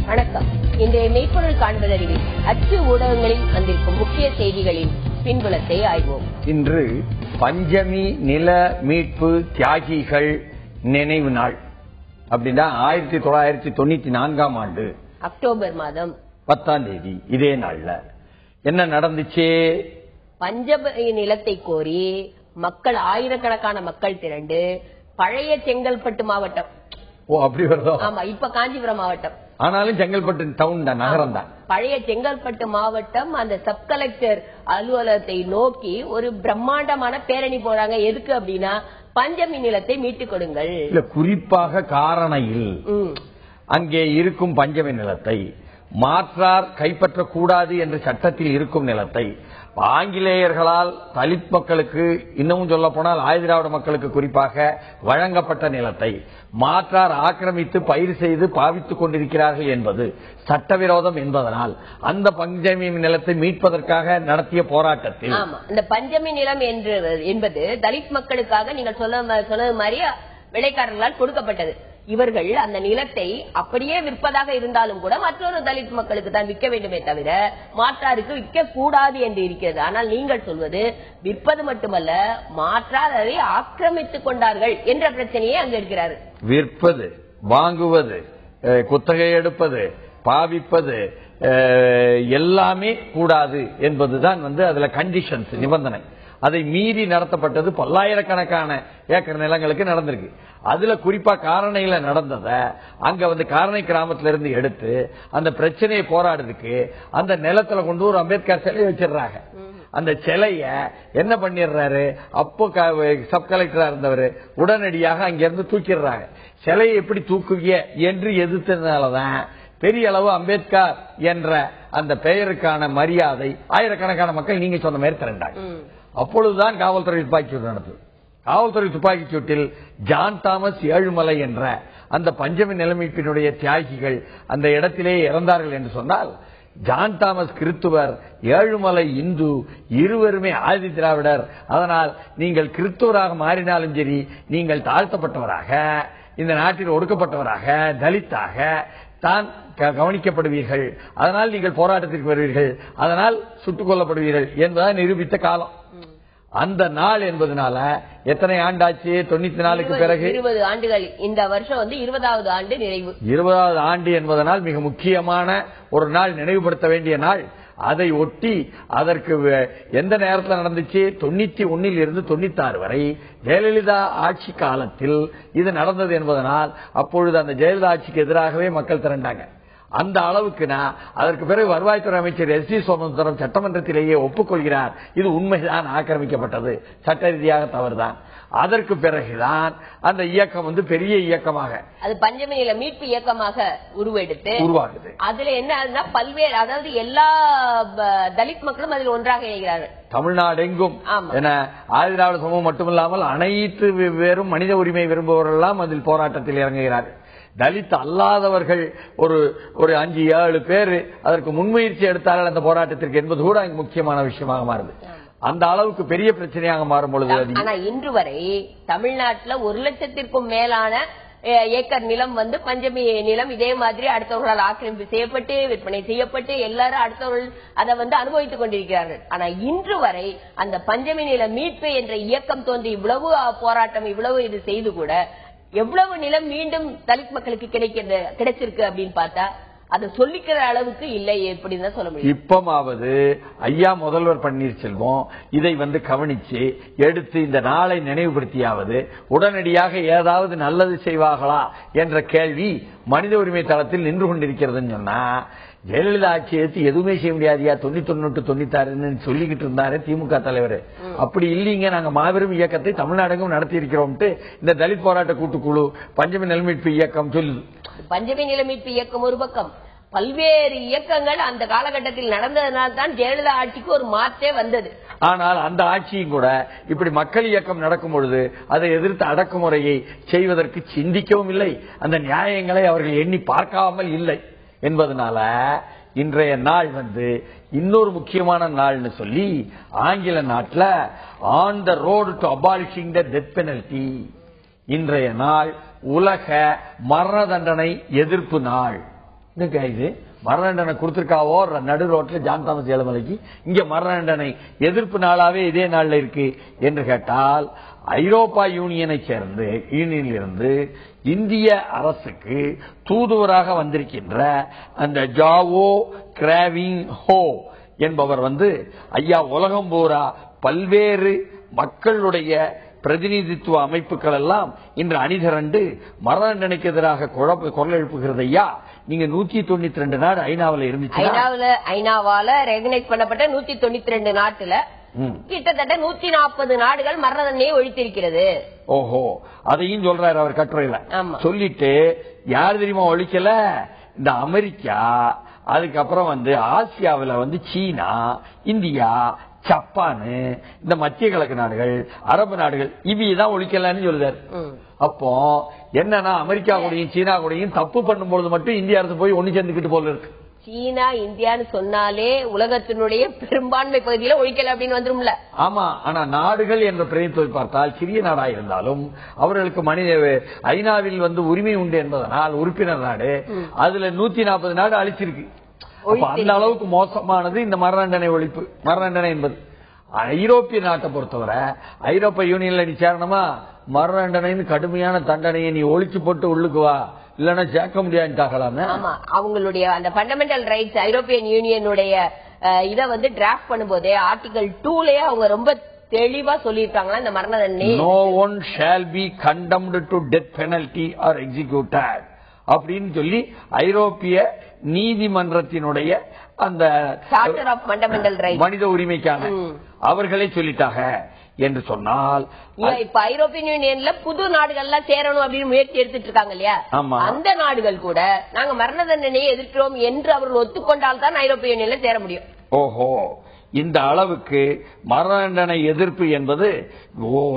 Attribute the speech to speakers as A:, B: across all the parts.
A: வணக்கம். இன்றைய மெய்ப்பொருள் காண்பதறிவில் அச்சு ஊடகங்களில் வந்திருக்கும் முக்கிய செய்திகளின் பின்புலத்தை ஆய்வோம்.
B: இன்று பஞ்சமி நில மீட்பு தியாகிகள் நினைவு நாள். அப்படின்னா 1994 ஆண்டு
A: அக்டோபர் மாதம்
B: 10ஆம் தேதி இதே நாள்ல என்ன நடந்துச்சு?
A: பஞ்சமி நிலத்தை கோரி மக்கள், ஆயிரக்கணக்கான மக்கள் திரண்டு பழைய செங்கல்பட்டு மாவட்டம்,
B: அப்படி வருதோ?
A: ஆமா, இப்ப காஞ்சிபுரம் மாவட்டம்,
B: ஆனாலும் செங்கல்பட்டு டவுன் தான், நகரம் தான்.
A: பழைய செங்கல்பட்டு மாவட்டம் அந்த சப் கலெக்டர் அலுவலகத்தை நோக்கி ஒரு பிரம்மாண்டமான பேரணி போறாங்க. எதுக்கு அப்படின்னா, பஞ்சமி நிலத்தை மீட்டுக் கொடுங்கள்.
B: இல்ல, குறிப்பாக காரணையில் அங்கே இருக்கும் பஞ்சமி நிலத்தை மாற்றார் கைப்பற்றக்கூடாது என்ற சட்டத்தில் இருக்கும் நிலத்தை ஆங்கிலேயர்களால் தலித் மக்களுக்கு, இன்னமும் சொல்ல போனால் ஆதிதிராவிட மக்களுக்கு குறிப்பாக வழங்கப்பட்ட நிலத்தை மாற்றார் ஆக்கிரமித்து பயிர் செய்து பாவித்துக் கொண்டிருக்கிறார்கள் என்பது சட்டவிரோதம் என்பதனால் அந்த பஞ்சமி நிலத்தை மீட்பதற்காக நடத்திய போராட்டத்தில்
A: இந்த பஞ்சமி நிலம் என்பது தலித் மக்களுக்காக நீங்கள் சொன்னது மாதிரி விலைக்காரர்களால் கொடுக்கப்பட்டது. இவர்கள் அந்த நிலத்தை அப்படியே விற்பதாக இருந்தாலும் கூட மற்றொரு தலித் மக்களுக்கு தான் விற்க வேண்டுமே தவிர மாற்றாருக்கு விற்க கூடாது என்று இருக்கிறது. ஆனால் நீங்கள் சொல்வது விற்பது மட்டுமல்ல, மாற்றார் அதை ஆக்கிரமித்துக் கொண்டார்கள் என்ற பிரச்சனையே அங்கு இருக்கிறார்.
B: விற்பது, வாங்குவது, குத்தகை எடுப்பது, பாவிப்பது எல்லாமே கூடாது என்பதுதான் அதுல கண்டிஷன்ஸ், நிபந்தனை. அதை மீறி நடத்தப்பட்டது பல்லாயிரக்கணக்கான ஏக்கர் நிலங்களுக்கு நடந்திருக்கு. அதுல குறிப்பா காரணையில நடந்தத அங்க காரணை கிராமத்துல இருந்து எடுத்து அந்த பிரச்சனையை போராடுறதுக்கு அந்த நிலத்துல கொண்டு ஒரு அம்பேத்கர் சிலை வச்சிடறாங்க. அந்த சிலைய என்ன பண்ணிடுறாரு, அப்போ சப் கலெக்டரா இருந்தவர் உடனடியாக அங்கிருந்து தூக்கிடுறாங்க. சிலையை எப்படி தூக்குவிய என்று எதிர்த்ததுனாலதான் பெரிய அளவு அம்பேத்கர் என்ற அந்த பெயருக்கான மரியாதை ஆயிரக்கணக்கான மக்கள் நீங்க சொன்ன மாதிரி திரண்டாங்க. அப்பொழுதுதான் காவல்துறை துப்பாக்கி சூடு நடந்தது. காவல்துறை துப்பாக்கி சூட்டில் ஜான் தாமஸ் ஏழுமலை என்ற அந்த பஞ்சமி நிலமீட்பினுடைய தியாகிகள் அந்த இடத்திலே இறந்தார்கள் என்று சொன்னால், ஜான் தாமஸ் கிறித்துவர், ஏழுமலை இந்து, இருவருமே ஆதி திராவிடர். அதனால் நீங்கள் கிறித்துவராக மாறினாலும் சரி, நீங்கள் தாழ்த்தப்பட்டவராக, இந்த நாட்டில் ஒடுக்கப்பட்டவராக, தலித்தாக தான் கவனிக்கப்படுவீர்கள். அதனால் நீங்கள் போராட்டத்திற்கு வருவீர்கள், அதனால் சுட்டுக் கொல்லப்படுவீர்கள் என்பதை நிரூபித்த காலம் அந்த நாள் என்பதனால. எத்தனை ஆண்டாச்சு? 94க்கு பிறகு
A: 20 ஆண்டுகள். இந்த வருஷம் 20வது ஆண்டு நிறைவு.
B: 20வது ஆண்டு என்பதனால் மிக முக்கியமான ஒரு நாள், நினைவுபடுத்த வேண்டிய நாள். அதை ஒட்டி அதற்கு எந்த நேரத்தில் நடந்துச்சு? 91 இருந்து 96 வரை ஜெயலலிதா ஆட்சி காலத்தில் இது நடந்தது என்பதனால் அப்பொழுது அந்த ஜெயலலிதா ஆட்சிக்கு எதிராகவே மக்கள் திரண்டாங்க. அந்த அளவுக்கு அதற்கு பிறகு வருவாய்த்துறை அமைச்சர் எஸ் டி சோமசுந்தரம் சட்டமன்றத்திலேயே ஒப்புக்கொள்கிறார், இது உண்மைதான், ஆக்கிரமிக்கப்பட்டது, சட்ட ரீதியாக தவறுதான். அதற்கு பிறகுதான் அந்த இயக்கம் பெரிய இயக்கமாக, அது
A: பஞ்சமி நில மீட்பு இயக்கமாக
B: உருவாகுது.
A: அதுல என்ன பல்வேறு, அதாவது எல்லா தலித் மக்களும் அதில் ஒன்றாக இணைகிறார்கள்.
B: தமிழ்நாடு எங்கும் ஆதிதிராவிட சமூகம் மட்டுமில்லாமல் அனைத்து வெறும் மனித உரிமை விரும்புபவர்கள் அதில் போராட்டத்தில் இறங்குகிறார்கள். தலித் அல்லாதவர்கள் ஒரு 5-7 பேர் அதற்கு முன்முயற்சி எடுத்தார்கள் அந்த போராட்டத்திற்கு என்பது கூட முக்கியமான விஷயமாக மாறுது. அந்த அளவுக்கு பெரிய பிரச்சனையாக மாறும் பொழுது,
A: ஆனா இன்று வரை தமிழ்நாட்டில் 1 லட்சத்திற்கும் மேலான ஏக்கர் நிலம் பஞ்சமி நிலம் இதே மாதிரி அடுத்தவர்களால் ஆக்கிரமிப்பு செய்யப்பட்டு விற்பனை செய்யப்பட்டு எல்லாரும் அடுத்தவர்கள் அதை அனுபவித்துக் கொண்டிருக்கிறார்கள். ஆனா இன்று வரை அந்த பஞ்சமி நில மீட்பு என்ற இயக்கம் தோன்றி இவ்வளவு போராட்டம், இவ்வளவு இது செய்து கூட எவ்வளவு நிலம் மீண்டும் தலித் மக்களுக்கு கிடைச்சிருக்கு அப்படின்னு பார்த்தா அதை சொல்லிக்கிற அளவுக்கு இல்லை. எப்படின்னு சொல்ல முடியும்.
B: இப்பமாவது ஐயா முதல்வர் பன்னீர்செல்வம் இதை கவனிச்சு எடுத்து இந்த நாளை நினைவுபடுத்தியாவது உடனடியாக ஏதாவது நல்லது செய்வார்களா என்ற கேள்வி மனித உரிமை தளத்தில் நின்று கொண்டிருக்கிறதுன்னு சொன்னா, ஜெயலலிதா ஆட்சி எடுத்து எதுவுமே செய்ய முடியாதியா, 91 96 சொல்லிக்கிட்டு இருந்தாரு திமுக தலைவர். அப்படி இல்லீங்க, நாங்க மாபெரும் இயக்கத்தை தமிழ்நாடுக்கும் நடத்தி இருக்கிறோம் இந்த தலித் போராட்ட கூட்டுக்குழு பஞ்சமி நிலமீட்பு இயக்கம் சொல்லுது.
A: பஞ்சமி நிலமீட்பு இயக்கம் ஒரு பக்கம், பல்வேறு இயக்கங்கள் அந்த காலகட்டத்தில் நடந்ததனால்தான் ஜெயலலிதா ஆட்சிக்கு ஒரு மாற்றே வந்தது.
B: ஆனால் அந்த ஆட்சியும் கூட இப்படி மக்கள் இயக்கம் நடக்கும் பொழுது அதை எதிர்த்து அடக்குமுறையை செய்வதற்கு சிந்திக்கவும் இல்லை, அந்த நியாயங்களை அவர்கள் எண்ணி பார்க்காமல் இல்லை என்பதனால இன்றைய நாள் இன்னொரு முக்கியமான நாள்னு சொல்லி ஆங்கில நாட்டில் on the road to abolishing the death penalty, இன்றைய நாள் உலக மரண தண்டனை எதிர்ப்பு நாள் இது மரண தண்டனை கொடுத்திருக்காவோ நடு ரோட்ல ஜான் தாமஸ் ஏழுமலைக்கு இங்க மரண தண்டனை எதிர்ப்பு நாளாவே இதே நாள்ல இருக்கு என்று கேட்டால், ஐரோப்பா யூனியனிலிருந்து இந்திய அரசுக்கு தூதுவராக வந்திருக்கின்ற அந்த ஜாவோ கிராவிங் ஹோ என்பவர் ஐயா உலகம் பூரா பல்வேறு மக்களுடைய பிரதிநிதித்துவ அமைப்புகள் எல்லாம் இன்று அணிதிரண்டு மரண தண்டனைக்கு எதிராக குரல் எழுப்புகிறது. ஐயா, நீங்க 192 நாடு ஐநாவில் இருந்துச்சு.
A: ஐநாவால ரெகனைஸ் பண்ணப்பட்ட 192 நாட்டுல கிட்டத்தட்ட 140 நாடுகள் மரண தண்டனையை ஒழித்திருக்கிறது.
B: ஓஹோ, அதையும் சொல்றாரு அவர் கட்டுரையில. சொல்லிட்டு யார் தெரியுமா ஒழிக்கல? இந்த அமெரிக்கா, அதுக்கப்புறம் ஆசியாவில் சீனா, இந்தியா, ஜப்பானு, இந்த மத்திய கிழக்கு நாடுகள், அரபு நாடுகள் இவைதான் ஒழிக்கலன்னு சொல்லுதாரு. அப்போ என்னன்னா, அமெரிக்கா கூடயும் சீனா கூடயும் தப்பு பண்ணும்போது மட்டும் இந்திய அரசு போய் ஒண்ணு சேர்ந்துக்கிட்டு போல இருக்கு.
A: சீனா இந்தியான்னு சொன்னாலே உலகத்தினுடைய பெரும்பான்மை பகுதியில ஒழிக்கல அப்படின்னு வந்துரும்ல.
B: ஆமா, ஆனா நாடுகள் என்ற பிரதிநிதித்துவம் பார்த்தால் சிறிய நாடா இருந்தாலும் அவர்களுக்கு மனித ஐநாவில் உரிமை உண்டு என்பதனால் உறுப்பினர் நாடு அதுல 140 நாடு அழிச்சிருக்கு. அந்த அளவுக்கு மோசமானது இந்த மரண தண்டனை ஒழிப்பு. மரண தண்டனை என்பது ஐரோப்பிய நாட்டை பொறுத்தவரை, ஐரோப்பிய யூனியன்ல நீ சேரணுமா, மரண தண்டனை கடுமையான தண்டனையை நீ ஒழிச்சு போட்டு உள்ளுக்கு வா, இல்லன்னா சேர்க்க முடியாதுட்டாங்களாமே.
A: ஆமா, அவங்களுடைய அந்த ஃபண்டமெண்டல் ரைட்ஸ் ஐரோப்பியன் யூனியனுடைய இதை டிராஃப்ட் பண்ணும்போதே ஆர்டிகல் 2லயே அவங்க ரொம்ப தெளிவா சொல்லிருக்காங்களா, இந்த மரண தண்டனை
B: no one shall be condemned to death penalty or executed அப்படின்னு சொல்லி ஐரோப்பிய நீதிமன்றத்தினுடைய அந்த
A: சார்ட்டர் ஆஃப் ஃபண்டமெண்டல் ரைட்ஸ்
B: மனித உரிமைக்கான அவர்களே சொல்லிட்டாங்க என்று சொன்னால்,
A: இப்ப ஐரோப்பியன் யூனியன்ல புது நாடுகள்லாம் சேரணும் அப்படின்னு முயற்சி எடுத்துட்டு இருக்காங்க இல்லையா, அந்த நாடுகள் கூட நாங்க மரண தண்டனையை எதிர்க்கிறோம் என்று அவர்கள் ஒத்துக்கொண்டால் தான் ஐரோப்பிய யூனியன்ல சேர முடியும்.
B: ஓஹோ, இந்த அளவுக்கு மரண தண்டனை எதிர்ப்பு என்பது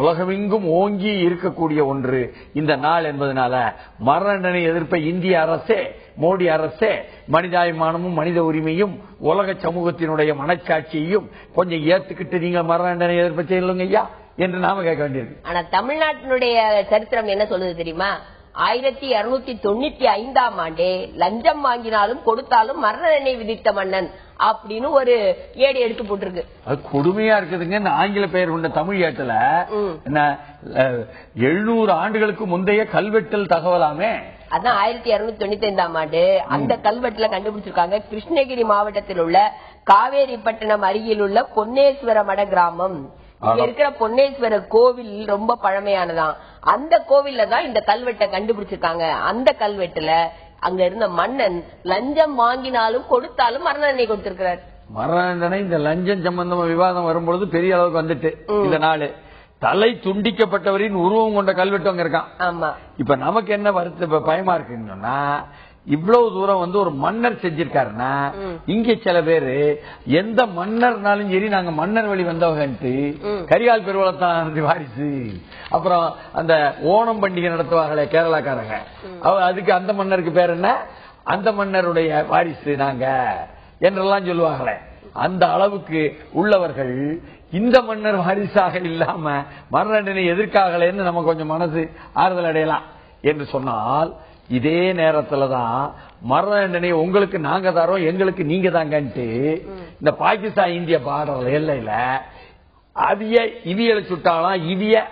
B: உலகமெங்கும் ஓங்கி இருக்கக்கூடிய ஒன்று இந்த நாள் என்பதனால மரண தண்டனை எதிர்ப்பை இந்திய அரசே, மோடி அரசே மனிதாபிமானமும் மனித உரிமையும் உலக சமூகத்தினுடைய மனச்சாட்சியையும் கொஞ்சம் ஏத்துக்கிட்டு நீங்க மரண தண்டனை எதிர்ப்பை செய்யலுங்க ஐயா என்று நாம கேட்க வேண்டியது.
A: ஆனா தமிழ்நாட்டினுடைய சரித்திரம் என்ன சொல்லுது தெரியுமா? 1295ஆம் ஆண்டே லஞ்சம் வாங்கினாலும் கொடுத்தாலும் மரண தண்டனை விதித்த மன்னன் அப்படின்னு ஒரு ஏடு எடுத்து போட்டிருக்கு.
B: அது கொடுமையா இருக்குதுங்க. இந்த ஆங்கில பெயர் கொண்ட தமிழ் ஏட்டுல 700 ஆண்டுகளுக்கு முந்தைய கல்வெட்டல் தகவலாமே.
A: அதான் 1295ஆம் ஆண்டு அந்த கல்வெட்டுல கண்டுபிடிச்சிருக்காங்க. கிருஷ்ணகிரி மாவட்டத்தில் உள்ள காவேரிப்பட்டினம் அருகில் உள்ள பொன்னேஸ்வர மட கிராமம். இங்க இருக்கிற பொன்னேஸ்வரர் கோவில் ரொம்ப பழமையானதான். அந்த கோவில்ல தான் இந்த கல்வெட்டை கண்டுபிடிச்சிருக்காங்க. அந்த கல்வெட்டுல அங்க இருந்த மன்னன் லஞ்சம் வாங்கினாலும் கொடுத்தாலும் மரண தண்டனை கொடுத்திருக்கிறார்.
B: மரண தண்டனை இந்த லஞ்சம் சம்பந்தமா விவாதம் வரும்பொழுது பெரிய அளவுக்கு வந்துட்டு இந்த நாள் தலை துண்டிக்கப்பட்டவரின் உருவம் கொண்ட கல்வெட்டு அங்க இருக்கான்.
A: ஆமா,
B: இப்ப நமக்கு என்ன வருத்த பயமா இருக்குன்னா, இவ்வளவு தூரம் ஒரு மன்னர் செஞ்சிருக்காருன்னா, இங்க சில பேரு எந்த மன்னர்னாலும் சரி நாங்க மன்னர் வழி வந்தவங்கன்ட்டு கரிகால் பெருவளத்தான் வாரிசு, அப்புறம் அந்த ஓணம் பண்டிகை நடத்துவாங்களே கேரளாக்காரங்க, அதுக்கு அந்த மன்னருக்கு பேர் என்ன, அந்த மன்னருடைய வாரிசு நாங்க என்றெல்லாம் சொல்லுவாங்களே. அந்த அளவுக்கு உள்ளவர்கள் இந்த மன்னர் வாரிசாக இல்லாம மரண தண்டனை எதிர்க்காகலன்னு நம்ம கொஞ்சம் மனசு ஆறுதல் அடையலாம் என்று சொன்னால், இதே நேரத்துலதான் மரண தண்டனை உங்களுக்கு நாங்க தரோம் எங்களுக்கு நீங்க தாங்கன்ட்டு இந்த பாகிஸ்தான் இந்திய பார்டர் எல்லையில இவியலை சுட்டாலாம்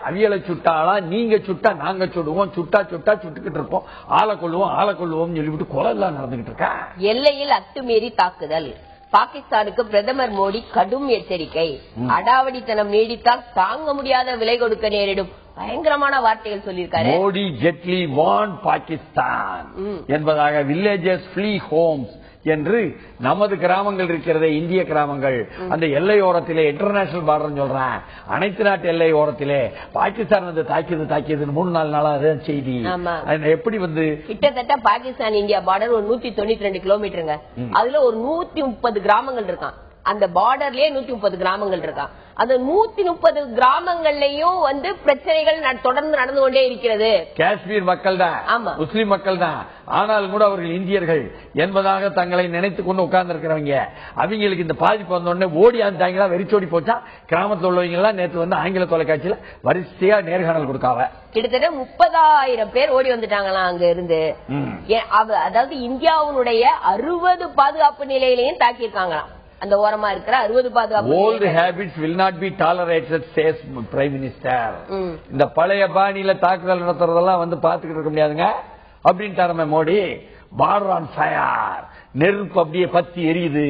B: அவியலை சுட்டாலாம், நீங்க சுட்டா நாங்க சுடுவோம், சுட்டா சுட்டுக்கிட்டு இருப்போம், ஆளை கொள்ளுவோம் சொல்லிவிட்டு கொலை எல்லாம் நடந்துகிட்டு இருக்கா.
A: எல்லையில் அத்துமீறி தாக்குதல். பாகிஸ்தானுக்கு பிரதமர் மோடி கடும் எச்சரிக்கை. அடாவடித்தனம் நீடித்தால் தாங்க முடியாத விலை கொடுக்க நேரிடும். பயங்கரமான வார்த்தைகள் சொல்லியிருக்காரு.
B: மோடி ஜெட்லி வார்ன் பாகிஸ்தான் என்பதாக வில்லேஜஸ் ஃப்ளீ ஹோம்ஸ் என்று நமது கிராமங்கள் இருக்கிறதே, இந்திய கிராமங்கள் அந்த எல்லையோரத்திலே இன்டர்நேஷனல் பார்டர் சொல்றேன், அனைத்து நாட்டு எல்லையோரத்திலே பாகிஸ்தான் தாக்கியது 3-4 நாளா செய்தி. எப்படி
A: கிட்டத்தட்ட பாகிஸ்தான் இந்தியா பார்டர் ஒரு 192 கிலோமீட்டருங்க. அதுல ஒரு 130 கிராமங்கள் இருக்கான். அந்த பார்டர்லயே 130 கிராமங்கள் இருக்கான். அந்த 130 கிராமங்கள்லயும் பிரச்சனைகள் தொடர்ந்து நடந்து கொண்டே இருக்கிறது.
B: காஷ்மீர் மக்கள் தான், முஸ்லிம் மக்கள் தான், ஆனாலும் கூட அவர்கள் இந்தியர்கள் என்பதாக தங்களை நினைத்துக் கொண்டு உட்கார்ந்து இருக்கிறவங்க. அவங்களுக்கு இந்த பாதிப்பு வந்த உடனே ஓடி ஆண்டாங்களா, வெறிச்சோடி போச்சா. கிராமத்தில் உள்ளவங்க எல்லாம் நேற்று ஆங்கில தொலைக்காட்சியில வரிசையா நேர்காணல் கொடுக்காவ.
A: கிட்டத்தட்ட 30,000 பேர் ஓடி வந்துட்டாங்களாம் அங்க இருந்து. அதாவது இந்தியாவுடைய 60 பாதுகாப்பு நிலையிலையும் தாக்கியிருக்காங்களாம். அந்த ஓரமா இருக்கிற 60 பாதுகாப்பு.
B: Old habits will not be tolerated, says Prime Minister. இந்த பழைய பாணியில தாக்குதல் நடத்துறதெல்லாம் பாத்துக்கிட்டு இருக்க முடியாதுங்க அப்படின்ட்டாரு மோடி. பார்டர் ஆன் ஃபயர், நெருப்பு அப்படியே பத்தி எரியுது.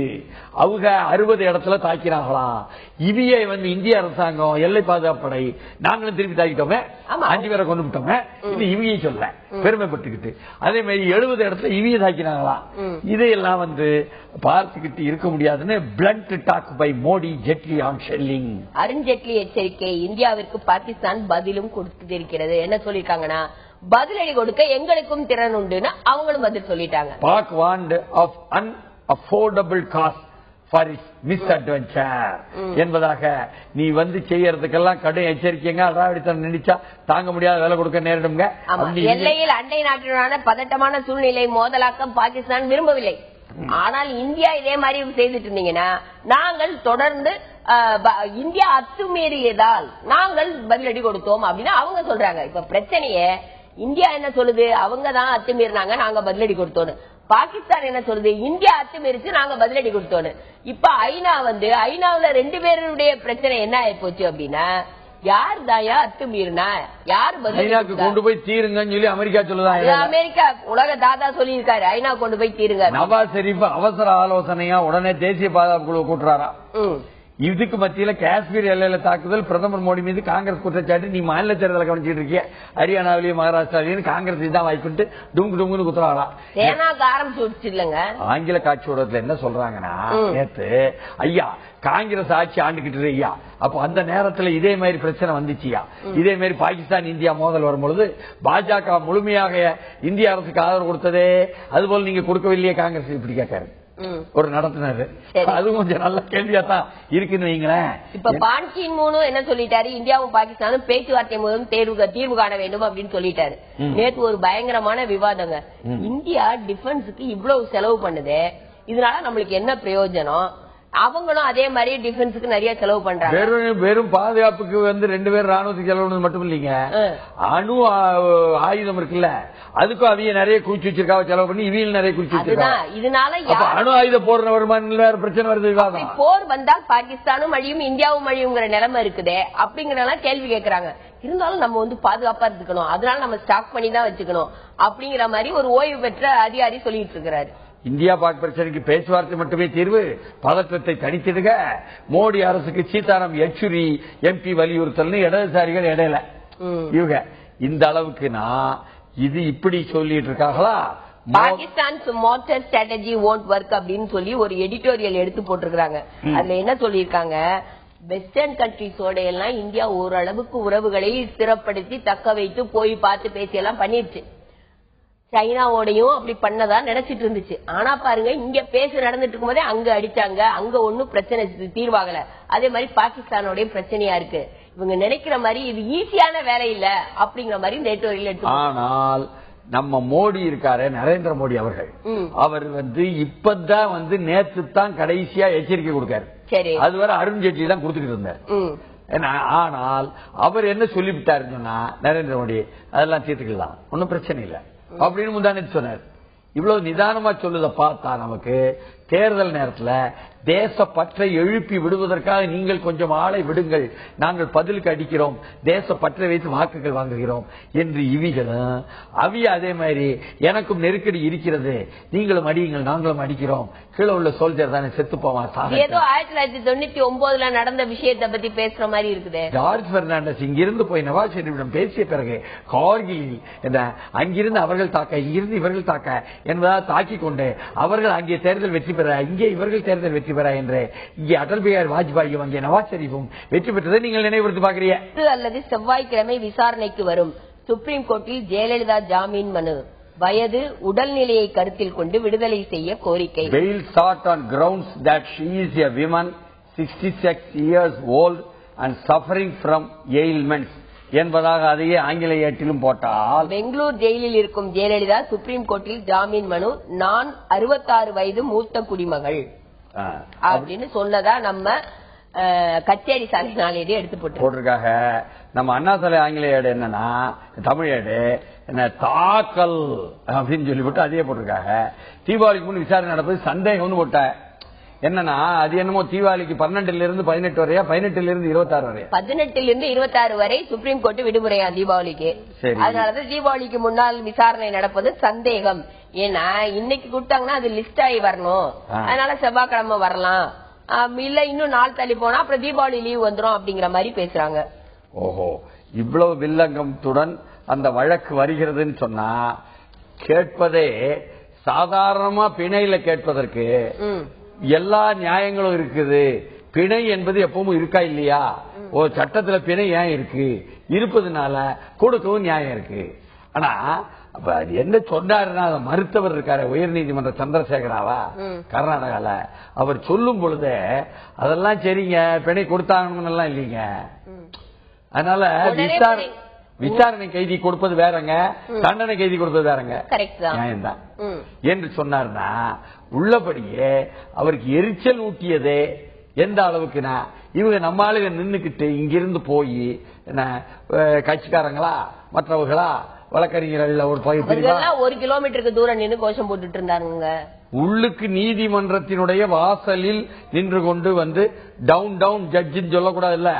B: அவங்க 60 இடத்துல தாக்கிறாங்களாம். இவியை இந்திய அரசாங்கம், எல்லை பாதுகாப்படை, நாங்களும் திருப்பி தாக்கிட்டோமே, 5 பேரை கொண்டு விட்டோமே, இது இவியை சொல்ல பெருமைப்பட்டுக்கிட்டு. அதே மாதிரி 70 இடத்துல இவியை தாக்கினாங்களாம். இதையெல்லாம் பார்த்துக்கிட்டு இருக்க முடியாதுன்னு blend talk by Modi, Jaitley on Schelling.
A: Arun Jaitley எச்சரிக்கை, இந்தியாவிற்கு பாகிஸ்தான் பதிலும் கொடுத்திருக்கிறது. என்ன சொல்லிருக்காங்கன்னா, பதிலடி கொடுக்க எங்களுக்கும் திறன் உண்டுன்னு அவங்களும் பதில் சொல்லிட்டாங்க.
B: Pak want of unaffordable cost for his misadventure என்பதாக நீ செய்யறதுக்கெல்லாம் கடும் எச்சரிக்கைங்க. அடாவடித்தனம் நினைச்சா தாங்க முடியாத வேலை கொடுக்க நேரிடுங்க.
A: எல்லையில் அண்டை நாட்டுடனான பதட்டமான சூழ்நிலை மோதலாக்கம் பாகிஸ்தான் விரும்பவில்லை. ஆனால் இந்தியா இதே மாதிரி செய்துட்டு இருந்தீங்கன்னா நாங்கள் தொடர்ந்து இந்தியா அத்துமீறியதால் நாங்கள் பதிலடி கொடுத்தோம் அப்படின்னு அவங்க சொல்றாங்க. இப்ப பிரச்சனையே இந்தியா என்ன சொல்லுது, அவங்க தான் அத்துமீறினாங்க, நாங்க பதிலடி கொடுத்தோம். பாகிஸ்தான் என்ன சொல்லுது, இந்தியா அத்துமீறிச்சு, நாங்க பதிலடி கொடுத்தோம். இப்ப ஐநாவுல 2 பேருடைய பிரச்சனை என்ன ஆயி போச்சு அப்படின்னா, யார் தாயா அத்துமீறினா, யார் பதில்
B: கொண்டு போய் தீருங்கன்னு சொல்லி அமெரிக்கா சொல்லுதான்.
A: அமெரிக்கா உலக தாதா சொல்லியிருக்காரு, ஐநா கொண்டு போய் தீருங்க.
B: நவாஸ் ஷெரீப் அவசர ஆலோசனையா உடனே தேசிய பாதுகாப்பு குழு கூட்டுறாரா. இதுக்கு மத்தியில காஷ்மீர் எல்லையில தாக்குதல், பிரதமர் மோடி மீது காங்கிரஸ் குற்றச்சாட்டு. நீ மாநில தேர்தலை கவனிச்சுட்டு இருக்கிய, ஹரியானாவிலேயும் மகாராஷ்டிராவிலையும் காங்கிரஸ் தான் வாய்ப்புட்டு டுங்கு டுங்குன்னு குத்துறாளா. ஆங்கில காட்சி ஊடகத்துல என்ன சொல்றாங்கன்னா, நேத்து ஐயா காங்கிரஸ் ஆட்சி ஆண்டுகிட்டு ஐயா, அப்ப அந்த நேரத்துல இதே மாதிரி பிரச்சனை வந்துச்சியா, இதே மாதிரி பாகிஸ்தான் இந்தியா மோதல் வரும்பொழுது பாஜக முழுமையாக இந்திய அரசுக்கு ஆதரவு கொடுத்ததே, அதுபோல நீங்க கொடுக்கவில்லையே காங்கிரஸ், இப்படி கேட்காரு ஒரு நடத்தினாரு. அது கொஞ்சம் நல்ல கேள்வியா தான் இருக்குன்னு வைங்களேன்.
A: இப்ப பான் கி மூன் என்ன சொல்லிட்டாரு, இந்தியாவும் பாகிஸ்தானும் பேச்சுவார்த்தை மூலம் தீர்வு காண வேண்டும் அப்படின்னு சொல்லிட்டாரு. நேற்று ஒரு பயங்கரமான விவாதங்க. இந்தியா டிஃபென்ஸுக்கு இவ்வளவு செலவு பண்ணுது, இதனால நம்மளுக்கு என்ன பிரயோஜனம்? அவங்களும் அதே மாதிரி டிஃபென்ஸுக்கு நிறைய செலவு பண்றாங்க.
B: வெறும் பாதுகாப்புக்கு 2 பேர் ராணுவத்துக்கு செலவு மட்டும் இல்லைங்க, அணு ஆயுதம் இருக்குல்ல, அதுக்கும் அவைய நிறைய குளிச்சு வச்சிருக்காங்க, செலவு பண்ணி இவையில் நிறைய குளிச்சு வச்சிருக்காங்க.
A: இதனால
B: அணு ஆயுதம் போடுற வருமானம் வேற பிரச்சனை வருது.
A: போர் வந்தால் பாகிஸ்தானும் அழியும் இந்தியாவும் அழியுங்கிற நிலைமை இருக்குதே அப்படிங்கிற கேள்வி கேட்கறாங்க. இருந்தாலும் நம்ம பாதுகாப்பா இருந்துக்கணும், அதனால நம்ம ஸ்டாக் பண்ணி தான் வச்சுக்கணும் அப்படிங்கிற மாதிரி ஒரு ஓய்வு பெற்ற அதிகாரி சொல்லிட்டு இருக்கிறாரு.
B: இந்தியா பாக் பிரச்சனைக்கு பேச்சுவார்த்தை மட்டுமே தீர்வு, பதற்றத்தை தணித்திடுக மோடி அரசுக்கு சீதாராம் யெச்சூரி எம்பி வலியுறுத்தல் இடதுசாரிகள் இடையில இவங்க இந்த அளவுக்குனா இது இப்படி சொல்லிட்டு இருக்காங்களா.
A: Pakistan mortar strategy won't work அப்படின்னு சொல்லி ஒரு எடிட்டோரியல் எடுத்து போட்டிருக்காங்க. அதுல என்ன சொல்லிருக்காங்க, வெஸ்டர்ன் கண்ட்ரிஸோட எல்லாம் இந்தியா ஓரளவுக்கு உறவுகளை ஸ்திரப்படுத்தி தக்க வைத்து போய் பார்த்து பேசி எல்லாம் பண்ணிருச்சு. சைனாவோடையும் அப்படி பண்ணதா நினைச்சிட்டு இருந்துச்சு. ஆனா பாருங்க, இங்க பேச நடந்துட்டு இருக்கும் போதே அங்க அடிச்சாங்க, அங்க ஒன்னும் பிரச்சனை தீர்வாகல. அதே மாதிரி பாகிஸ்தானோட பிரச்சனையா இருக்கு. இவங்க நினைக்கிற மாதிரி இது ஈஸியான வேலை இல்ல அப்படிங்கிற மாதிரி இந்த எடிட்டோரியல் எடுத்து.
B: ஆனால் நம்ம மோடி இருக்காரு, நரேந்திர மோடி அவர்கள், அவர் இப்பதான் நேற்று தான் கடைசியா எச்சரிக்கை கொடுக்காரு. அதுவரை அருண்ஜேட்லி தான் கொடுத்துட்டு இருந்தார். ஆனால் அவர் என்ன சொல்லிவிட்டாருன்னு சொன்னா, நரேந்திர மோடி அதெல்லாம் தீர்த்துக்கலாம், ஒன்னும் பிரச்சனை இல்ல அப்படின்னு முந்தானே சொன்னார். இவ்வளவு நிதானமா சொல்லுத பார்த்தா நமக்கு தேர்தல் நேரத்தில் தேசப்பற்றை எழுப்பி விடுவதற்காக நீங்கள் கொஞ்சம் ஆளை விடுங்கள், நாங்கள் பதிலுக்கு அடிக்கிறோம், தேசப்பற்றை வைத்து வாக்குகள் வாங்குகிறோம் என்று இவிகளும் அவிய அதே மாதிரி எனக்கும் நெருக்கடி இருக்கிறது, நீங்களும் அடியுங்கள் நாங்களும் அடிக்கிறோம், கீழே உள்ள சோல்ஜர் தானே செத்து போவான்.
A: ஏதோ 1999 நடந்த விஷயத்தை பத்தி பேசுற மாதிரி இருக்குது.
B: ஜார்ஜ் பெர்னாண்டஸ் இங்கிருந்து போய் நவாஸ் ஷெரீஃபிடம் பேசிய பிறகு கார்கில் அங்கிருந்து அவர்கள் தாக்க இங்கிருந்து இவர்கள் தாக்க என்பதால் தாக்கிக் கொண்டு அவர்கள் அங்கே தேர்தல் வெற்றி பெற, இங்கே இவர்கள் தேர்தல் வெற்றி பெற என்று இங்கே அடல் பிஹாரி வாஜ்பாயும் அங்கே நவாஸ் ஷெரீஃபும் வெற்றி பெற்றதை நீங்கள் நினைவுறுத்தி பார்க்கிறீங்க.
A: அல்லது செவ்வாய்க்கிழமை விசாரணைக்கு வரும் சுப்ரீம் கோர்ட்டில் ஜெயலலிதா ஜாமீன் மனு. வயது, உடல்நிலையை கருத்தில் கொண்டு விடுதலை செய்ய கோரிக்கை.
B: Bail sought on grounds that she is a woman 66 years old and suffering from ailments என்பதாக அதையே ஆங்கில ஏட்டிலும் போட்டால்,
A: பெங்களூர் ஜெயிலில் இருக்கும் ஜெயலலிதா சுப்ரீம் கோர்ட்டில் ஜாமீன் மனு, நான் 66 வயது மூத்த குடிமகள் அப்படின்னு சொன்னதா நம்ம கச்சேரி சாலை நாளேடு எடுத்து போட்டிருக்காங்க.
B: நம்ம அண்ணா சாலை ஆங்கில ஏடு என்னன்னா, தமிழ் ஏடு என்ன தாக்கல் அப்படின்னு சொல்லிவிட்டு அதையே போட்டிருக்காங்க. தீபாவளிக்கு முன் விசாரணை நடப்பது சந்தேகம்னு போட்ட. என்னன்னா அது என்னமோ தீபாவளிக்கு 12 இருந்து 18 வரையா, 18 இருந்து 26 வரையா,
A: 18 இருந்து 26 வரை சுப்ரீம் கோர்ட் விடுமுறையா தீபாவளிக்கு. அதனாலதான் தீபாவளிக்கு முன்னால் விசாரணை நடப்பது சந்தேகம். ஏன்னா இன்னைக்கு கொடுத்தாங்கன்னா அது லிஸ்ட் ஆகி வரணும், அதனால செவ்வாய்க்கிழமை வரலாம், இல்ல இன்னும் நாள் தள்ளி போனா அப்புறம் தீபாவளி லீவ் வந்துடும் அப்படிங்கிற மாதிரி பேசுறாங்க.
B: ஓஹோ, இவ்வளவு வில்லங்கத்துடன் அந்த வழக்கு வருகிறதுன்னு சொன்னா கேட்பதே சாதாரணமா பிணையில கேட்பதற்கு எல்லா நியாயங்களும் இருக்குது. பிணை என்பது எப்பவும் இருக்கா இல்லையா? ஒரு சட்டத்துல பிணை ஏன் இருக்கு? இருப்பதுனால கொடுக்கவும் நியாயம் இருக்கு. ஆனா அப்ப அது என்ன சொன்னாருன்னா, அதை மறுத்தவர் இருக்காரு உயர்நீதிமன்ற சந்திரசேகராவா கர்நாடகால. அவர் சொல்லும் பொழுது அதெல்லாம் சரிங்க, பிணை கொடுத்தாங்கன்னு எல்லாம் இல்லைங்க. அதனால விசாரணை கைதி கொடுப்பது வேறங்க, தண்டனை கைதி கொடுப்பது வேறங்க, நியாயம்தான் என்று சொன்னார்னா, உள்ளபடியே அவருக்கு எரிச்சல் ஊட்டியதே எந்த அளவுக்குனா, இவங்க நம்மளால நின்னுக்கிட்டு இங்கிருந்து போய் என்ன கட்சிக்காரங்களா மற்றவர்களா வழக்கறிஞர்கள் ஒரு
A: 1 கிலோமீட்டருக்கு தூரம் நின்று கோஷம் போட்டுட்டு இருந்தாங்க.
B: உள்ளுக்கு நீதிமன்றத்தினுடைய வாசலில் நின்று கொண்டு வந்து டவுன் டவுன் ஜட்ஜின்னு சொல்லக்கூடாது இல்ல,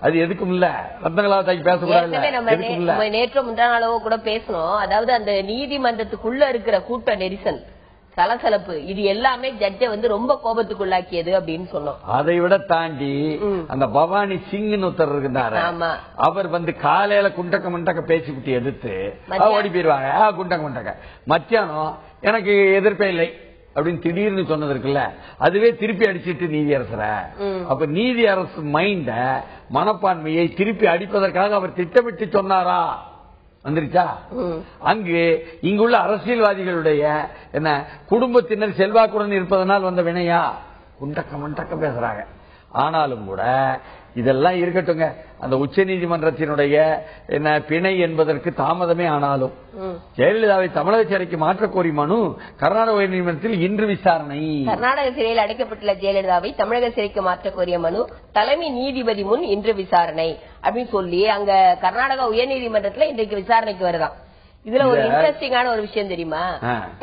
B: அது எதுக்கும் இல்ல. ரத்னகலா தாக்கி பேசக்கூடாது.
A: நேற்று முந்தா நாளவோ கூட பேசணும். அதாவது அந்த நீதிமன்றத்துக்குள்ள இருக்கிற கூட்ட நெரிசல், சலசலப்பு, இது எல்லாமே ஜட்ஜை வந்து ரொம்ப கோபத்துக்குள்ளாக்கியது அப்படின்னு சொன்னோம்.
B: அதை விட தாண்டி அந்த பவானி சிங்னு ஒருத்தர் இருந்தாரு, அவர் வந்து காலையில குண்டக்க மண்டக்க பேசிவிட்டு எதிர்த்து ஓடி போயிருவாங்க. குண்டக்க மண்டக்க மத்தியானம் எனக்கு எதிர்ப்பே இல்லை அப்படின்னு திடீர்னு சொன்னதற்குல்ல, அதுவே திருப்பி அடிச்சிட்டு நீதி அரசர. அப்ப நீதி அரசு மைண்ட மனப்பான்மையை திருப்பி அடிப்பதற்காக அவர் திட்டமிட்டு சொன்னாரா? வந்துருச்சா? அங்கு இங்குள்ள அரசியல்வாதிகளுடைய என்ன குடும்பத்தினர் செல்வாக்குடன் இருப்பதனால் வந்த வினையா? குண்டக்க மண்டக்க பேசுறாங்க. ஆனாலும் கூட இதெல்லாம் இருக்கட்டுங்க, அந்த உச்ச நீதிமன்றத்தினுடைய என்ன பிணை என்பதற்கு தாமதமே ஆனாலும் ஜெயலலிதாவை தமிழக சிறைக்கு மாற்ற கோரி மனு கர்நாடக உயர்நீதிமன்றத்தில் இன்று விசாரணை.
A: கர்நாடக சிறையில் அடைக்கப்பட்டுள்ள ஜெயலலிதாவை தமிழக சிறைக்கு மாற்ற கோரிய மனு தலைமை நீதிபதி முன் இன்று விசாரணை அப்படின்னு சொல்லி அங்க கர்நாடக உயர்நீதிமன்றத்தில் இன்றைக்கு விசாரணைக்கு வருதான். இதுல ஒரு இன்ட்ரெஸ்டிங்கான ஒரு விஷயம் தெரியுமா?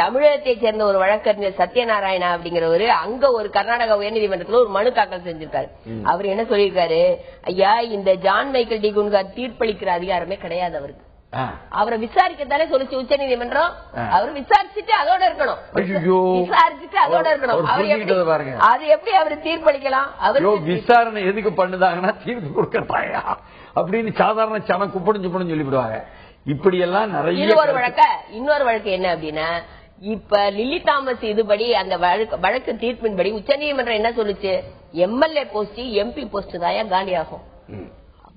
A: தமிழகத்தை சேர்ந்த ஒரு வழக்கறிஞர் சத்யநாராயணா அப்படிங்கிறவரு அங்க ஒரு கர்நாடக உயர்நீதிமன்றத்தில் ஒரு மனு தாக்கல் செஞ்சிருக்காரு. அவர் என்ன சொல்லியிருக்காரு, ஐயா இந்த ஜான் மைக்கேல் டி குன்ஹார் தீர்ப்பளிக்கிற அதிகாரமே கிடையாது அவருக்கு. அவரை விசாரிக்கத்தானே சொல்லிச்சு உச்ச நீதிமன்றம். அவர் விசாரிச்சுட்டு அதோட இருக்கணும், விசாரிச்சுட்டு அதோட இருக்கணும். அது எப்படி அவர் தீர்ப்பளிக்கலாம்? அவர்
B: விசாரணை எதுக்கு பண்ணுதாங்கன்னா தீர்ப்பு கொடுக்கறாயா அப்படின்னு சாதாரண சனம் குப்படிஞ்சு சொல்லிவிடுவாங்க. இப்படி எல்லாம் நிறைய.
A: இன்னொரு வழக்கு என்ன அப்படின்னா, இப்ப லில்லி தாமஸ் இதுபடி அந்த வழக்கு தீர்ப்பின்படி உச்சநீதிமன்றம் என்ன சொல்லுச்சு, எம்எல்ஏ போஸ்ட் எம்பி போஸ்ட் தான் காலி ஆகும்.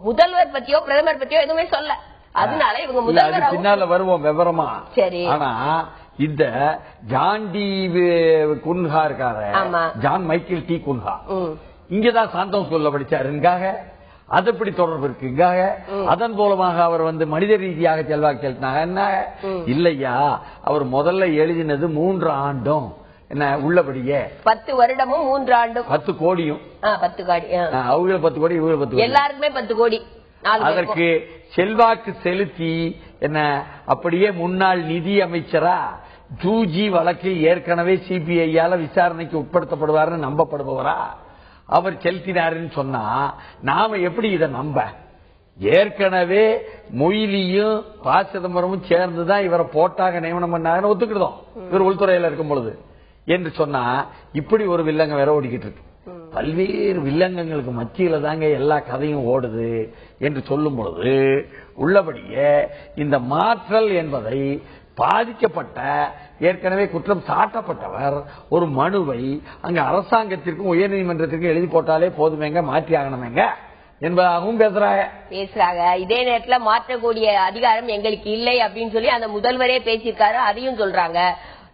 A: முதல்வர் பத்தியோ பிரதமர் பத்தியோ எதுவுமே சொல்ல. அதனால இவங்க முதல்வர்
B: பின்னால வருவோம் விவரமா.
A: சரி,
B: ஆனா இந்த ஜான் டி குன்ஹா இருக்காரு, ஜான் மைக்கேல் டி குன்ஹா இங்கதான் சாந்தோம் ஸ்கூல்ல படிச்சாருங்காக அது எப்படி தொடர்பு இருக்குங்காக அதன் மூலமாக அவர் வந்து மனித ரீதியாக செல்வாக்கு செலுத்தினாங்க. என்ன இல்லையா, அவர் முதல்ல எழுதினது 3 ஆண்டும் என்ன உள்ளபடியே
A: 10 வருடமும் 3 ஆண்டும்
B: 10 கோடியும்
A: 10 கோடி
B: அவங்க 10 கோடி இவங்க 10 கோடி
A: எல்லாருக்குமே 10 கோடி.
B: அதற்கு செல்வாக்கு செலுத்தி என்ன அப்படியே முன்னாள் நிதி அமைச்சரா ஜூஜி வழக்கில் ஏற்கனவே சிபிஐயால விசாரணைக்கு உட்படுத்தப்படுவார்னு நம்பப்படுபவரா அவர் செலுத்தினாருன்னு சொன்னா நாம எப்படி இதை நம்ப? ஏற்கனவே மொய்லியும் ப. சிதம்பரமும் சேர்ந்துதான் இவரை போட்டாங்க, நியமனம் பண்ணாங்கன்னு ஒத்துக்கிட்டோம் இவர் உள்துறையில இருக்கும் பொழுது என்று சொன்னா, இப்படி ஒரு வில்லங்க வேற ஓடிக்கிட்டு இருக்கு. பல்வேறு வில்லங்கங்களுக்கு மத்தியில தாங்க எல்லா கதையும் ஓடுது என்று சொல்லும் பொழுது உள்ளபடியே இந்த மாற்றல் என்பதை பாதிக்கப்பட்ட ஏற்கனவே குற்றம் சாட்டப்பட்டவர் ஒரு மனுவை அங்க அரசாங்கத்திற்கும் உயர்நீதிமன்றத்திற்கும் எழுதி போட்டாலே போதுமேங்க, மாற்றி ஆகணுமேங்க என்பதாகவும்
A: பேசுறாங்க. இதே நேரத்துல மாற்றக்கூடிய அதிகாரம் எங்களுக்கு இல்லை அப்படின்னு சொல்லி அந்த முதல்வரே பேசியிருக்காரு. அதையும் சொல்றாங்க.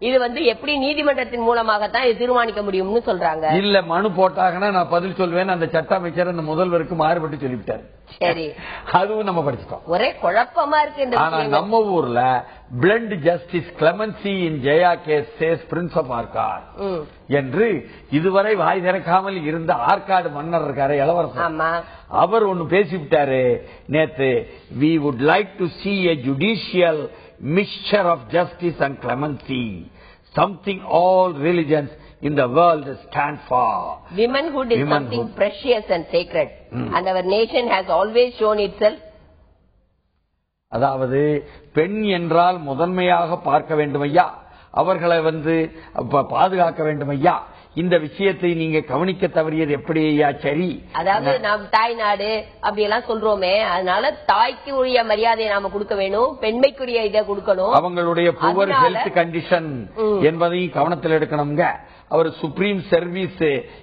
A: இது எப்படி நீதிமன்றத்தின் மூலமாகத்தான் இது தீர்மானிக்க முடியும்னு சொல்றாங்க.
B: இல்ல மனு போட்டாங்கன்னா நான் பதில் சொல்வேன். அந்த சட்ட அமைச்சர் அந்த முதல்வருக்கு மாறுபட்டு சொல்லிவிட்டாரு.
A: சரி,
B: அதுவும் நம்ம படிச்சிட்டோம்.
A: ஒரே குழப்பமா இருக்கு.
B: ஆனா நம்ம ஊர்ல blunt justice clemency in Jaya case says prince of Arcot என்று இதுவரை வாய் திறக்காமல் இருந்த ஆற்காடு மன்னர் இருக்காரு இளவரசர், அவர் ஒன்னு பேசிவிட்டாரு நேத்து. we would like to see a judicial mixture of justice and clemency, something all religions in the world stand for.
A: Womanhood is something precious and sacred, and our nation has always shown itself.
B: அதாவது பெண் என்றால் முதன்மையாக பார்க்க வேண்டும் ஐயா, அவர்களை பாதுகாக்க வேண்டும் ஐயா. இந்த விஷயத்தை நீங்க கவனிக்க தவறியது எப்படி ஐயா? சரி,
A: அதாவது நாம் தாய் நாடு அப்படி எல்லாம் சொல்றோமே, அதனால தாய்க்கு உரிய மரியாதையை நாம கொடுக்க வேணும், பெண்மைக்குரிய இதை கொடுக்கணும்.
B: அவங்களுடைய புவர் ஹெல்த் கண்டிஷன் என்பதையும் கவனத்தில் எடுக்கணுங்க. அவர் supreme service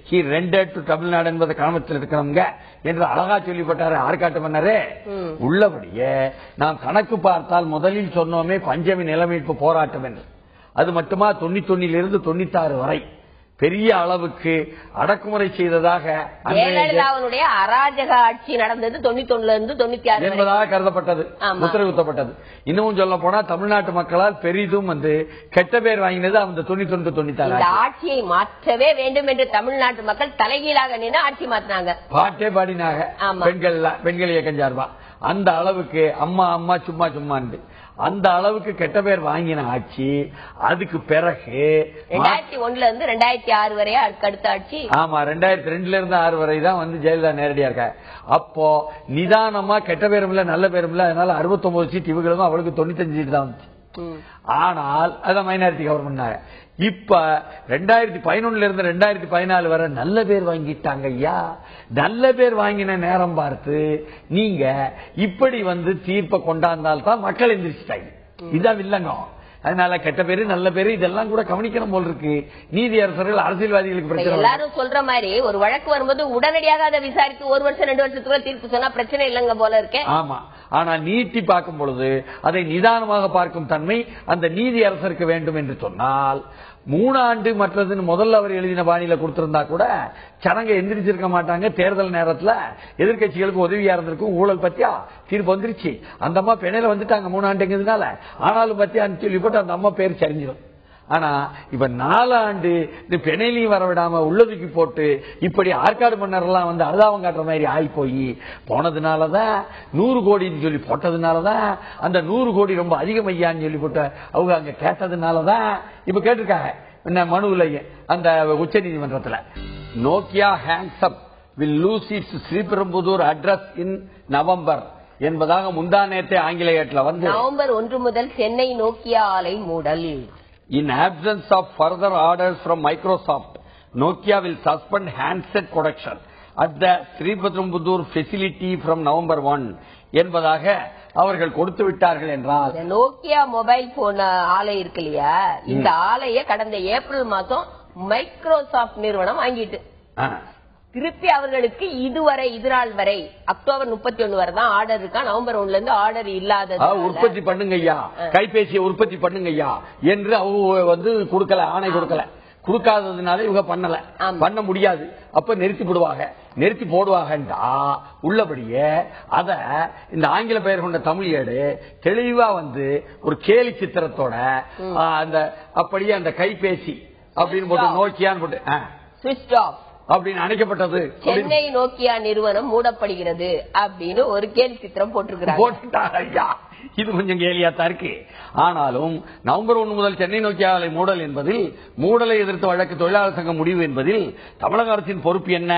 B: he rendered to Tamil Nadu என்பதை கவனத்தில் எடுக்கணுங்க என்று அழகா சொல்லிப்பட்டாரு ஆற்காட்டு மன்னரே. உள்ளபடியே நாம் கணக்கு பார்த்தால் முதலில் சொன்னோமே பஞ்சமி நிலமீட்பு போராட்டம் என்று, அது மட்டுமா 91 96 வரை பெரிய அளவுக்கு அடக்குமுறை செய்ததாக
A: ஜெயலலிதாவுடைய அராஜக ஆட்சி நடந்தது 91 96
B: என்பதாக கருதப்பட்டது, உத்தரவிட்டப்பட்டது. இன்னமும் சொல்ல போனா தமிழ்நாட்டு மக்களால் பெரிதும் கெட்ட பேர் வாங்கினது அந்த 91 96.
A: ஆட்சியை மாற்றவே வேண்டும் என்று தமிழ்நாட்டு மக்கள் தலைகீழாக நின்று ஆட்சி மாற்றினாங்க,
B: பாட்டே பாடினாங்க. பெண்கள் இயக்கம் சார்பா அந்த அளவுக்கு அம்மா அம்மா சும்மா சும்மாண்டு அந்த அளவுக்கு கெட்ட பேர் வாங்கின ஆட்சி. அதுக்கு பிறகு
A: 2001 இருந்து 2006 வரை அடுத்த ஆட்சி.
B: ஆமா, 2002 இருந்து 6 வரை தான் ஜெயலலிதா நேரடியா இருக்க. அப்போ நிதானமா கெட்ட பேரும் இல்ல நல்ல பேரும் இல்ல, அதனால 69 சீட் இவங்களும் அவளுக்கு 95 சீட் தான் வந்துச்சு. ஆனால் அதான் மைனாரிட்டி கவர்மெண்ட். இப்ப 2011 இருந்து 2014 வரை நல்ல பேர் வாங்கிட்டாங்க ஐயா. நல்ல பேர் வாங்கின நேரம் பார்த்து நீங்க இப்படி தீர்ப்பை கொண்டாந்தால்தான் மக்கள் எந்திரிச்சிட்டாங்க. இதான் இல்லங்க. அதனால கெட்ட பேரு நல்ல பேரு இதெல்லாம் கூட கவனிக்கணும் போல் இருக்கு. நீதி அரசர்கள் அரசியல்வாதிகளுக்கு பிரச்சனை.
A: எல்லாரும் சொல்ற மாதிரி ஒரு வழக்கு வரும்போது உடனடியாக அதை விசாரித்து 1 வருஷம் 2 வருஷத்துக்குள்ள தீர்ப்பு சொன்னா பிரச்சனை இல்லங்க போல இருக்கே.
B: ஆமா, ஆனா நீட்டி பார்க்கும் பொழுது அதை நிதானமாக பார்க்கும் தன்மை அந்த நீதி அரசருக்கு வேண்டும் என்று சொன்னால் 3 ஆண்டு மற்றதுன்னு முதல்ல அவர் எழுதின பாணியில கொடுத்திருந்தா கூட ஜனங்க எந்திரிச்சிருக்க மாட்டாங்க. தேர்தல் நேரத்துல எதிர்கட்சிகளுக்கு உதவியா இருந்திருக்கும். ஊழல் பத்தியா தீர்ப்பு வந்துருச்சு, அந்த அம்மா பெண்ணில வந்துட்டாங்க 3 ஆண்டுங்கிறதுனால. ஆனாலும் பத்தியான்னு சொல்லி போட்டு அந்த அம்மா பேர் சரிஞ்சிடும். ஆனா இப்ப 4 ஆண்டு பெண்ணையிலையும் வரவிடாம உள்ளதுக்கு போட்டு இப்படி ஆற்காடு மன்னர் எல்லாம் அழுதாவம் காட்டுற மாதிரி ஆகி போய் போனதுனாலதான் 100 கோடின்னு சொல்லி போட்டதுனாலதான் அந்த 100 கோடி ரொம்ப அதிகம் ஐயான்னு சொல்லி போட்டு அவங்க அங்க கேட்டதுனாலதான் இப்ப கேட்டிருக்காங்க என்ன மனுவிலேயே அந்த உச்ச நீதிமன்றத்துல. Nokia Hanks up will lose it's Sriperumbudur address in November என்பதாக முந்தா நேரத்தை ஆங்கிலேயத்துல
A: நவம்பர் 1 முதல் சென்னை நோக்கியா ஆலை மூடல்.
B: In absence of further orders from Microsoft, Nokia will suspend handset production at the Sriperumbudur facility from November 1 என்பதாக அவர்கள் கொடுத்து விட்டார்கள் என்றால்,
A: நோக்கியா மொபைல் போன் ஆலை இருக்கு இல்லையா, இந்த ஆலையை கடந்த ஏப்ரல் மாதம் மைக்ரோசாப்ட் நிறுவனம் வாங்கிட்டு திருப்பி அவர்களுக்கு இது நாள் வரை அக்டோபர் 31 வரை தான் ஆர்டர் இருக்கா. நவம்பர் 1 இருந்து ஆர்டர் இல்லாத
B: உற்பத்தி பண்ணுங்க ஐயா, கைபேசியை உற்பத்தி பண்ணுங்க ஐயா என்று அவங்க கொடுக்கல, ஆணை கொடுக்கல. கொடுக்காததுனால இவங்க பண்ண முடியாது. அப்ப நிறுத்தி போடுவாங்கன்றா உள்ளபடியே அத இந்த ஆங்கில பெயர் கொண்ட தமிழ் ஏடு தெளிவா ஒரு கேலி சித்திரத்தோட அந்த அப்படியே அந்த கைபேசி அப்படின்னு போட்டு நோக்கியான்னு போட்டு
A: ஸ்விட்ச் ஆஃப்
B: அப்படின்னு அணைக்கப்பட்டது.
A: சென்னை நோக்கியா நிறுவனம் மூடப்படுகிறது அப்படின்னு ஒரு கேலி சித்திரம் போட்டிருக்கிறாங்க.
B: இது கொஞ்சம் கேலியாத்தான் இருக்கு. ஆனாலும் நவம்பர் 1 முதல் சென்னை நோக்கியா ஆலை மூடல் என்பதில், மூடலை எதிர்த்து வழக்கு தொழிலாளர் சங்கம் முடிவு என்பதில் தமிழக அரசின் பொறுப்பு என்ன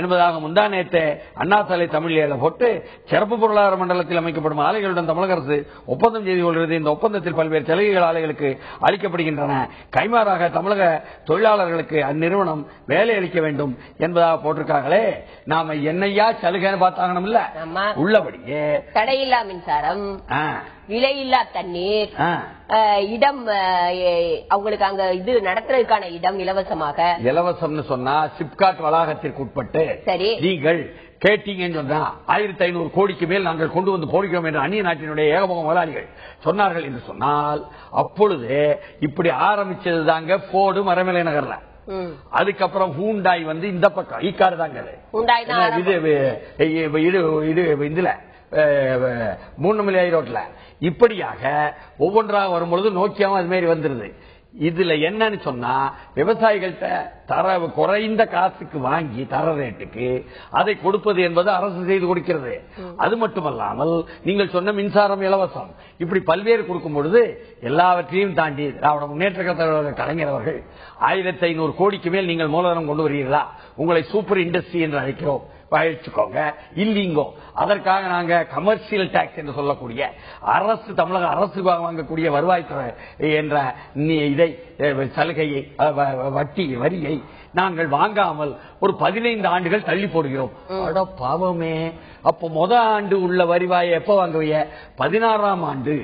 B: என்பதாக முந்தா நேற்று அண்ணா சாலை தமிழ் ஏழை போட்டு சிறப்பு பொருளாதார மண்டலத்தில் அமைக்கப்படும் ஆலைகளுடன் தமிழக அரசு ஒப்பந்தம் செய்து கொள்கிறது. இந்த ஒப்பந்தத்தில் பல்வேறு சலுகைகள் ஆலைகளுக்கு அளிக்கப்படுகின்றன. கைமாறாக தமிழக தொழிலாளர்களுக்கு அந்நிறுவனம் வேலை அளிக்க வேண்டும் என்பதாக போட்டிருக்காங்களே. நாம என்னையா சலுகைன்னு பார்த்தாங்கன்னு இல்ல, உள்ளபடியே
A: தடையில்லா மின்சாரம், விலையில்லா தண்ணீர், இடம் அவங்களுக்கு அங்க இது நடத்துறதுக்கான இடம் இலவசம்னு சொன்னா
B: சிப்காட் வளாகத்திற்கு உட்பட்டு நீங்கள் கேட்டீங்கன்னு சொன்னா 1500 கோடிக்கு மேல் நாங்கள் கொண்டு வந்து போடுகிறோம் என்று அந்நிய நாட்டினுடைய ஏகபோக முதலாளிகள் சொன்னார்கள் என்று சொன்னால், அப்பொழுது இப்படி ஆரம்பிச்சது தாங்க போர்டு மரமலை நகர்ல. அதுக்கப்புறம் ஹூண்டாய் வந்து இந்த பக்கம் ஈக்காடு தாங்க இதுல 3 மலை ரோட்ல. இப்படியாக ஒவ்வொன்றாக வரும்பொழுது நோக்கியாவும் அது மாதிரி வந்துருது. இதுல என்னன்னு சொன்னா, விவசாயிகள்கிட்ட தர குறைந்த காசுக்கு வாங்கி தர ரேட்டுக்கு அதை கொடுப்பது என்பது அரசு செய்து கொடுக்கிறது. அது மட்டுமல்லாமல் நீங்கள் சொன்ன மின்சாரம் இலவசம், இப்படி பல்வேறு கொடுக்கும் பொழுது எல்லாவற்றையும் தாண்டி திராவிட முன்னேற்ற கழக கலைஞர் அவர்கள் 1500 கோடிக்கு மேல் நீங்கள் மூலதனம் கொண்டு வருகிறீர்களா, உங்களை சூப்பர் இண்டஸ்ட்ரி என்று அழைக்கிறோம், பயிற்சிக்கோங்க இல்லீங்கோ. அதற்காக நாங்க கமர்ஷியல் டாக்ஸ் என்று சொல்லக்கூடிய அரசு, தமிழக அரசு வாங்கக்கூடிய வருவாய்த்துறை என்ற இதை சலுகையை, வட்டி வரியை நாங்கள் வாங்காமல் ஒரு 15 ஆண்டுகள் தள்ளி போடுகிறோம். பாவமே. அப்ப ஆண்டு உள்ள வருவாயை எப்ப வாங்குவீங்க? 16ஆம் ஆண்டு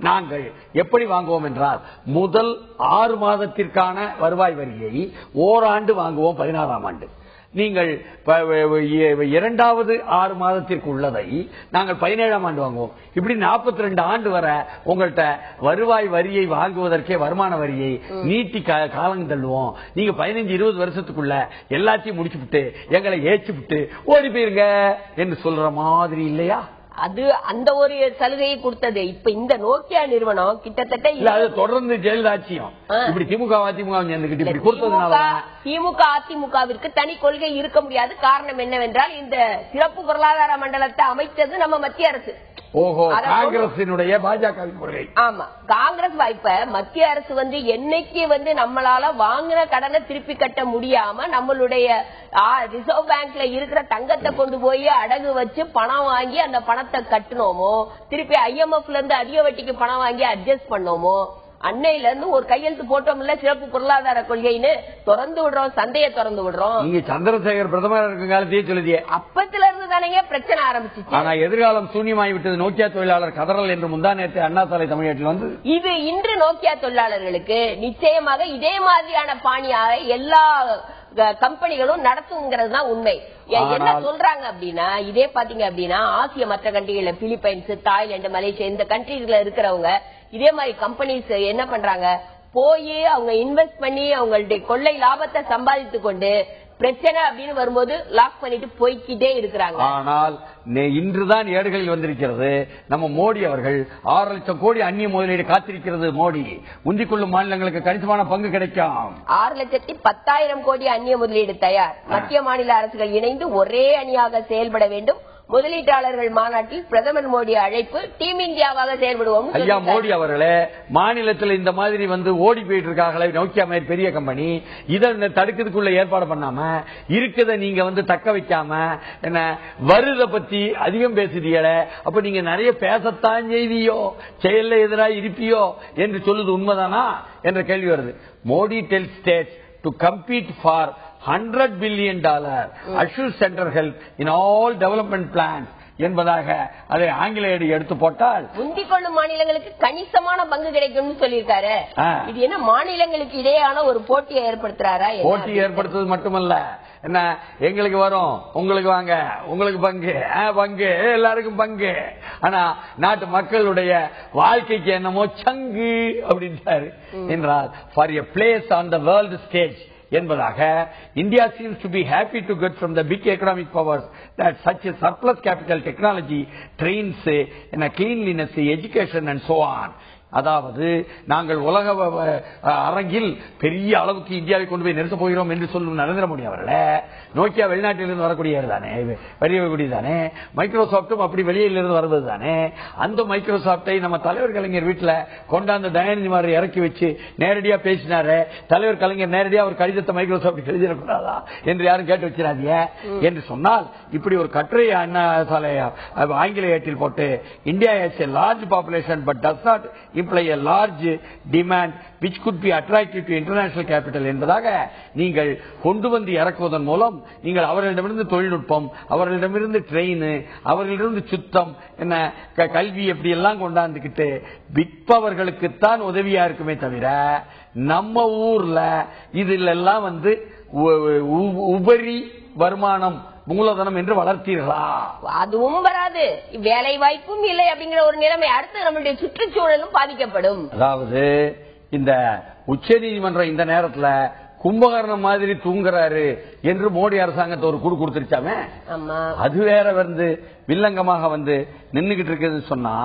B: நாங்கள் எப்படி வாங்குவோம் என்றால், முதல் 6 மாதத்திற்கான வருவாய் வரியை ஓராண்டு வாங்குவோம் 16ஆம் ஆண்டு. நீங்கள் இரண்டாவது 6 மாதத்திற்கு உள்ளதை நாங்கள் 17ஆம் ஆண்டு வாங்குவோம். இப்படி 42 ஆண்டு வரை உங்கள்கிட்ட வருவாய் வரியை வாங்குவதற்கே வருமான வரியை நீட்டி காலம் தள்ளுவோம். நீங்க 15-20 வருஷத்துக்குள்ள எல்லாத்தையும் முடிச்சுட்டு எங்களை ஏச்சுவிட்டு ஓடி போயிருங்க என்று சொல்ற மாதிரி இல்லையா?
A: அது அந்த ஒரு சலுகையை கொடுத்தது. இப்ப இந்த நோக்கியா நிறுவனம் கிட்டத்தட்ட
B: தொடர்ந்து ஜெயலலிதாட்சியும் இப்படி திமுக
A: அதிமுகவிற்கு தனி கொள்கை இருக்க முடியாது. காரணம் என்னவென்றால், இந்த சிறப்பு பொருளாதார மண்டலத்தை அமைத்தது நம்ம மத்திய அரசு.
B: காங்கிரசினுடைய பாஜகவின் கொள்கை.
A: ஆமா, காங்கிரஸ் வாய்ப்ப மத்திய அரசு வந்து என்னைக்கு நம்மளால வாங்கின கடனை திருப்பி கட்ட முடியாம நம்மளுடைய ரிசர்வ் பேங்க்ல இருக்கிற தங்கத்தை கொண்டு போய் அடகு வச்சு பணம் வாங்கி அந்த பணத்தை கட்டணுமோ, திருப்பி IMFல இருந்து அதிக வட்டிக்கு பணம் வாங்கி அட்ஜஸ்ட் பண்ணோமோ, அன்னையில இருந்து ஒரு கையெழுத்து போட்டோம்ல சிறப்பு பொருளாதார கொள்கைன்னு திறந்து விடுறோம், சந்தையை திறந்து விடுறோம்.
B: நீங்க சந்திரசேகர் பிரதமர் இருக்கும் காலத்தையே சொல்லுதியே,
A: அப்பத்துல இருந்து தானே பிரச்சனை ஆரம்பிச்சு.
B: ஆனா எதிர்காலம் சூன்யமாகி விட்டது. நோக்கியா தொழிலாளர் கதறல் என்று முந்தா நேற்று அண்ணா சாலை தமிழ்நாட்டில் வந்து
A: இது இன்று நோக்கியா தொழிலாளர்களுக்கு நிச்சயமாக இதே மாதிரியான பாணியாக எல்லா கம்பெனிகளும் நடத்துங்கிறது தான் உண்மை. என்ன சொல்றாங்க அப்படின்னா, இதே பாத்தீங்க அப்படின்னா ஆசிய மற்ற கண்ட்ரிகள்ல பிலிப்பைன்ஸ், தாய்லாந்து, மலேசியா இந்த கண்ட்ரிஸ்ல இருக்கிறவங்க இதே மாதிரி கம்பெனிஸ் என்ன பண்றாங்க, போய் அவங்க இன்வெஸ்ட் பண்ணி அவங்களுடைய கொள்ளை லாபத்தை சம்பாதித்து கொண்டு பிரச்சனை அப்படின்னு வரும்போது லாக் பண்ணிட்டு போய்கிட்டே இருக்கிறாங்க.
B: ஆனால் இன்றுதான் ஏடுகளில் வந்திருக்கிறது, நம்ம மோடி அவர்கள் 6 லட்சம் கோடி அந்நிய முதலீடு காத்திருக்கிறது. மோடி முந்திக் கொள்ளும் மாநிலங்களுக்கு கணிசமான பங்கு கிடைக்கும்.
A: 6,10,000 கோடி அந்நிய முதலீடு தயார். மத்திய மாநில அரசுகள் இணைந்து ஒரே அணியாக செயல்பட வேண்டும். முதலீட்டாளர்கள் மாநாட்டில் பிரதமர் மோடி அழைப்பு, டீம் இந்தியாவாக செயல்படுவோம்.
B: ஐயா மோடி அவர்களே, மாநிலத்தில் இந்த மாதிரி ஓடி போயிட்டு இருக்காங்களே நோக்கியா மாதிரி பெரிய கம்பெனி, இதை தடுக்கிறதுக்குள்ள ஏற்பாடு பண்ணாம இருக்குத நீங்க தக்க வைக்காம என்ன வருத பத்தி அதிகம் பேசுறீங்களே, அப்ப நீங்க நிறைய பேசத்தான் செய்வியோ, செயல்ல எதிராக இருப்பியோ என்று சொல்லுது உண்மைதானா என்ற கேள்வி வருது. Modi tell states to compete for $100 billion assure central help in all development plans என்பதாக அதை ஆங்கில ஏடு எடுத்து போட்டால்
A: முந்திக் கொள்ளும் மாநிலங்களுக்கு கணிசமான பங்கு கிடைக்கும் சொல்லியிருக்காரு. இது என்ன மாநிலங்களுக்கு இடையான ஒரு போட்டியை ஏற்படுத்துறாரா?
B: போட்டி ஏற்படுத்துவது மட்டுமல்ல, என்ன எங்களுக்கு வரும், உங்களுக்கு வாங்க, உங்களுக்கு பங்கு, பங்கு எல்லாருக்கும் பங்கு. ஆனா நாட்டு மக்களுடைய வாழ்க்கைக்கு என்னமோ சங்கு அப்படின்றாரு. என்றால் for a place on the world stage என்பதாக India seems to be happy to get from the big economic powers that such a surplus capital, technology, trains, cleanliness, education and so on. அதாவது நாங்கள் உலக அரங்கில் பெரிய அளவுக்கு இந்தியாவை கொண்டு போய் நிறுத்த போகிறோம் என்று சொல்லும் நரேந்திர மோடி அவர்களே, நோக்கியா வெளிநாட்டிலிருந்து வரக்கூடியது தானே, தானே மைக்ரோசாப்டும் அப்படி வெளியிலிருந்து வருவது தானே. அந்த மைக்ரோசாப்டை நம்ம தலைவர் கலைஞர் வீட்டில் கொண்டாந்து தயாநிதி மாதிரி இறக்கி வச்சு நேரடியா பேசினாரு. தலைவர் கலைஞர் நேரடியா ஒரு கடிதத்தை மைக்ரோசாப்ட் எழுதிடக்கூடாதா என்று யாரும் கேட்டு வச்சிடாதீங்க என்று சொன்னால், இப்படி ஒரு கட்டுரை அண்ணா சாலை ஆங்கில ஏட்டில் போட்டு India has a large population but does not imply a large demand which could be attractive to international capital என்பதாக நீங்கள் கொண்டு வந்து இறக்குவதன் மூலம் நீங்கள் அவர்களிடமிருந்து தொழில்நுட்பம், அவர்களிடமிருந்து ட்ரெயின், அவர்களிடமிருந்து சுத்தம், என்ன கல்வி எப்படி எல்லாம் கொண்டாந்துக்கிட்டு விற்பவர்களுக்குத்தான் உதவியா இருக்குமே தவிர நம்ம ஊர்ல இதுல எல்லாம் உபரி வருமானம் மூலதனம் என்று வளர்த்தீர்களா?
A: அதுவும் வராது. வேலை வாய்ப்பும் இல்லை அப்படிங்கிற ஒரு நிலைமை. அடுத்து நம்மளுடைய சுற்றுச்சூழலும் பாதிக்கப்படும்.
B: அதாவது இந்த உச்ச நீதிமன்றம் இந்த நேரத்துல கும்பகர்ணம் மாதிரி தூங்குறாரு என்று மோடி அரசாங்கத்தை ஒரு குடு கொடுத்துருச்சாமே. அது வேற வந்து வில்லங்கமாக வந்து நின்னுகிட்டு இருக்கிறது சொன்னா,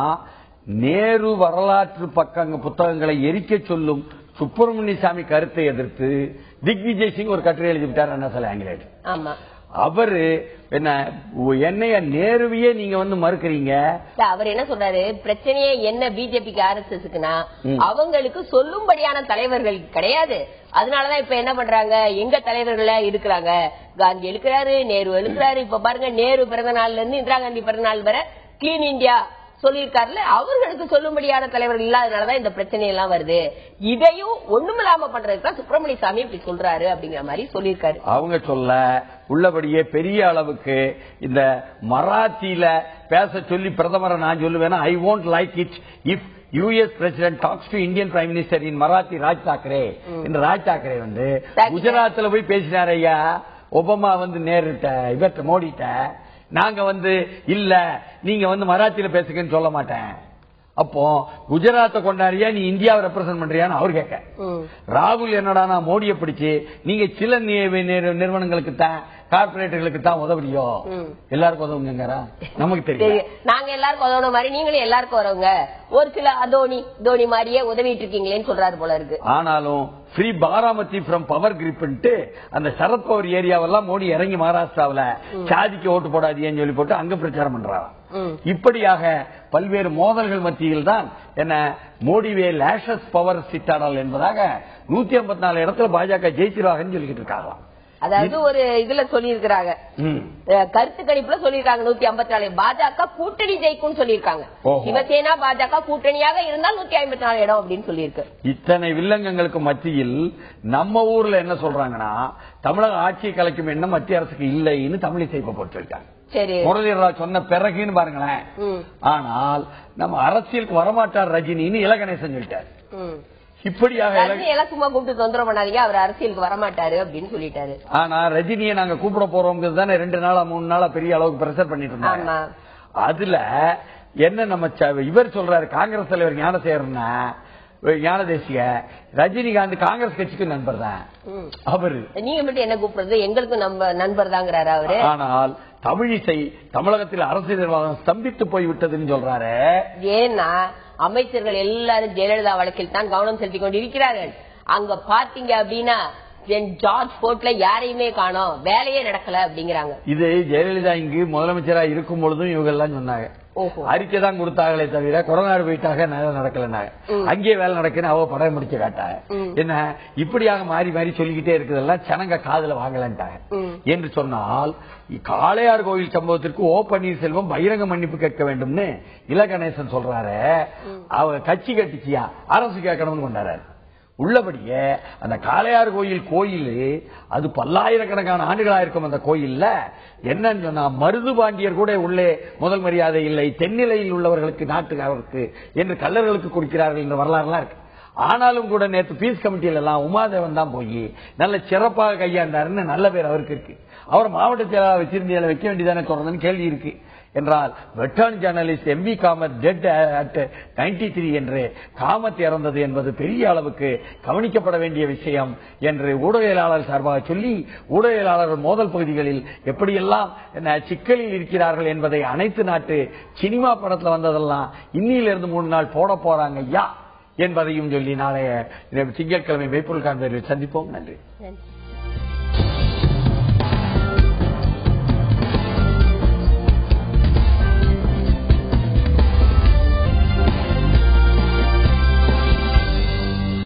B: நேரு வரலாற்று புத்தகங்களை எரிக்க சொல்லும் சுப்பிரமணிய சாமி கருத்தை எதிர்த்து திக்விஜய் சிங் ஒரு கட்டுரை எழுதிவிட்டார். என்ன சொல்ல ஆங்கிலேயர் அவரு என்னைய நேருவையே நீங்க வந்து மறுக்கிறீங்க.
A: அவர் என்ன சொல்றாரு, பிரச்சனையே என்ன பிஜேபிக்கு ஆர்எஸ்எஸ்க்குன்னா அவங்களுக்கு சொல்லும்படியான தலைவர்கள் கிடையாது. அதனாலதான் இப்ப என்ன பண்றாங்க, எங்க தலைவர்கள இருக்கிறாங்க. காந்தி எழுக்கிறாரு, நேரு எழுக்கிறாரு. இப்ப பாருங்க, நேரு பிறந்த நாள்ல இருந்து இந்திரா காந்தி பிறந்த நாள் வரை கிளீன் இந்தியா சொல்லியிருக்காருல, அவர்களுக்கு சொல்லும்படியான தலைவர்கள் இல்லாதனாலதான் இந்த பிரச்சனை எல்லாம் வருது. இதையும் ஒண்ணுமில்லாம பண்றதுக்கு சுப்பிரமணிய சாமி இப்படி சொல்றாரு அப்படிங்கிற மாதிரி சொல்லியிருக்காரு.
B: அவங்க சொல்ல உள்ளபடியே பெரிய அளவுக்கு இந்த மராத்தியில பேச சொல்லி பிரதமரை நான் சொல்லுவேன், ஐ won't like it if US president talks to Indian prime minister in Marathi. Raj Thackeray இந்த ராஜ் தாக்கரே வந்து குஜராத்ல போய் பேசினார். ஐயா ஒபாமா வந்து நேருட்ட இவர்கிட்ட மோடிட்ட நாங்க வந்து இல்ல நீங்க வந்து மராத்தியில பேசுங்கன்னு சொல்ல மாட்டேன். அப்போ குஜராத்தை கொண்டாடியா நீ இந்தியாவை ரெப்ரசென்ட் பண்றியான்னு அவர் கேட்க, ராகுல் என்னடா மோடியை பிடிச்சு நீங்க சில நிறுவனங்களுக்கு தான் கார்பரேட்டுகளுக்கு தான் உதவுறியோ, எல்லாருக்கும் உதவுங்க நமக்கு தெரியும்.
A: நாங்க எல்லாருக்கும் உதவுன மாதிரி நீங்களும் எல்லாருக்கும் உதவுங்க. ஒரு சில தோனி மாதிரியே உதவிட்டு இருக்கீங்களேன்னு சொல்றாரு போல இருக்கு.
B: ஆனாலும் ஃப்ரீ பாராமதி ஃப்ரம் பவர் கிரிப்ன்ட்டு அந்த சரத்பவர் ஏரியாவெல்லாம் மோடி இறங்கி மகாராஷ்டிராவில சாதிக்கு ஓட்டு போடாதீன்னு சொல்லி போட்டு அங்க பிரச்சாரம் பண்றாங்க. இப்படியாக பல்வேறு மோதல்கள் மத்தியில் தான் என்ன மோடிவே லேஷஸ் பவர் சிட்டாடல் என்பதாக 154 இடத்துல பாஜக ஜெயிச்சிருவாங்கன்னு சொல்லிட்டு இருக்காங்க.
A: அதாவது ஒரு இதுல சொல்லி இருக்கிறாங்க, கருத்து கணிப்புல சொல்லிருக்காங்க 154 பாஜக கூட்டணி ஜெயிக்கும் சொல்லிருக்காங்க. சிவசேனா பாஜக கூட்டணியாக இருந்தால் 154 இடம் அப்படின்னு சொல்லியிருக்கு.
B: இத்தனை வில்லங்கங்களுக்கு மத்தியில் நம்ம ஊர்ல என்ன சொல்றாங்கன்னா, தமிழக ஆட்சியை கலைக்கும் எண்ணம் மத்திய அரசுக்கு இல்லைன்னு தமிழிசை போட்டிருக்காங்க. முரளிதரராவ் சொன்ன பிறகுன்னு பாருங்களேன். ஆனால் நம்ம அரசியலுக்கு வரமாட்டார் ரஜினின்னு இலகணேசன் சொல்லிட்டார். இப்படியாக
A: சும்மா கூப்பிட்டு தொந்தரவு பண்ணாதீங்க, அவர் அரசியலுக்கு வரமாட்டாரு அப்படின்னு சொல்லிட்டாரு.
B: ஆனா ரஜினியை நாங்க கூப்பிட போறோம் தானே 2 நாளா 3 நாளா பெரிய அளவுக்கு பிரஷர் பண்ணிட்டு இருந்தாங்க. அதுல என்ன நம்ம இவர் சொல்றாரு, காங்கிரஸ் தலைவர் ஞானசேகரன்னா ஞானதேசிய ரஜினிகாந்த் காங்கிரஸ் கட்சிக்கு நண்பர் தான் அவரு.
A: நீங்க மட்டும் என்ன கூப்பிடுறது, எங்களுக்கு நம்ம நண்பர் தாங்கிறாரு அவரு.
B: ஆனால் தமிழிசை தமிழகத்தில் அரசியல் நிர்வாகம் ஸ்தம்பித்து போய்விட்டதுன்னு சொல்றாரு.
A: ஏன்னா அமைச்சர்கள் எல்லாரும் ஜெயலலிதா வழக்கில் தான் கவனம் செலுத்திக் கொண்டிருக்கிறார்கள். அங்க பாத்தீங்க அப்படின்னா ஜார்ஜ் போர்ட்ல யாரையுமே காணோம், வேலையே நடக்கல அப்படிங்கிறாங்க.
B: இது ஜெயலலிதா இங்கு முதலமைச்சராக இருக்கும் பொழுதும் இவங்க எல்லாம் சொன்னாங்க. அறிக்கை தான் கொடுத்தாங்களே தவிர கொரோனா போயிட்டாக நடக்கலனாங்க. அங்கேயே வேலை நடக்குன்னு அவ படம் முடிச்சு காட்டாங்க. என்ன இப்படியாக மாறி மாறி சொல்லிக்கிட்டே இருக்குதெல்லாம் ஜனங்க காதுல வாங்கலன்ட்டாங்க. என்று சொன்னால் காளையார் கோயில் சம்பவத்திற்கு ஓ பன்னீர்செல்வம் பகிரங்க மன்னிப்பு கேட்க வேண்டும்னு இலகணேசன் சொல்றாரு. அவ கட்சி கட்டிச்சியா அரசு கேட்கணும்னு கொண்டாரு. உள்ளபடியே அந்த காளையார் கோயில் அது பல்லாயிரக்கணக்கான ஆண்டுகளா இருக்கும். அந்த கோயில்ல என்னன்னு சொன்னா மருது பாண்டியர் கூட உள்ளே முதல் மரியாதை இல்லை, தென்னிலையில் உள்ளவர்களுக்கு நாட்டுக்காரருக்கு என்று கல்லர்களுக்கு கொடுக்கிறார்கள் என்ற வரலாறுலாம் இருக்கு. ஆனாலும் கூட நேற்று பீஸ் கமிட்டியில எல்லாம் உமாதேவன் தான் போய் நல்ல சிறப்பாக கையாண்டாருன்னு நல்ல பேர் அவருக்கு இருக்கு. அவர் மாவட்ட செயலாளர் வச்சிருந்த வைக்க வேண்டியதானே தொடர்ந்து கேள்வி இருக்கு என்றால், veteran journalist MP Kamath dead at 93 என்று காமத் இறந்தது என்பது பெரிய அளவுக்கு கவனிக்கப்பட வேண்டிய விஷயம் என்று ஊடகவியலாளர் சார்பாக சொல்லி, ஊடகவியலாளர்கள் மோதல் பகுதிகளில் எப்படியெல்லாம் சிக்கலில் இருக்கிறார்கள் என்பதை அனைத்து நாட்டு சினிமா படத்துல வந்ததெல்லாம் இன்னிலிருந்து 3 நாள் போட போறாங்க ஐயா என்பதையும் சொல்லி நாளைய திங்கட்கிழமை மெய்ப்பொருள் காண்பதில் சந்திப்போம். நன்றி.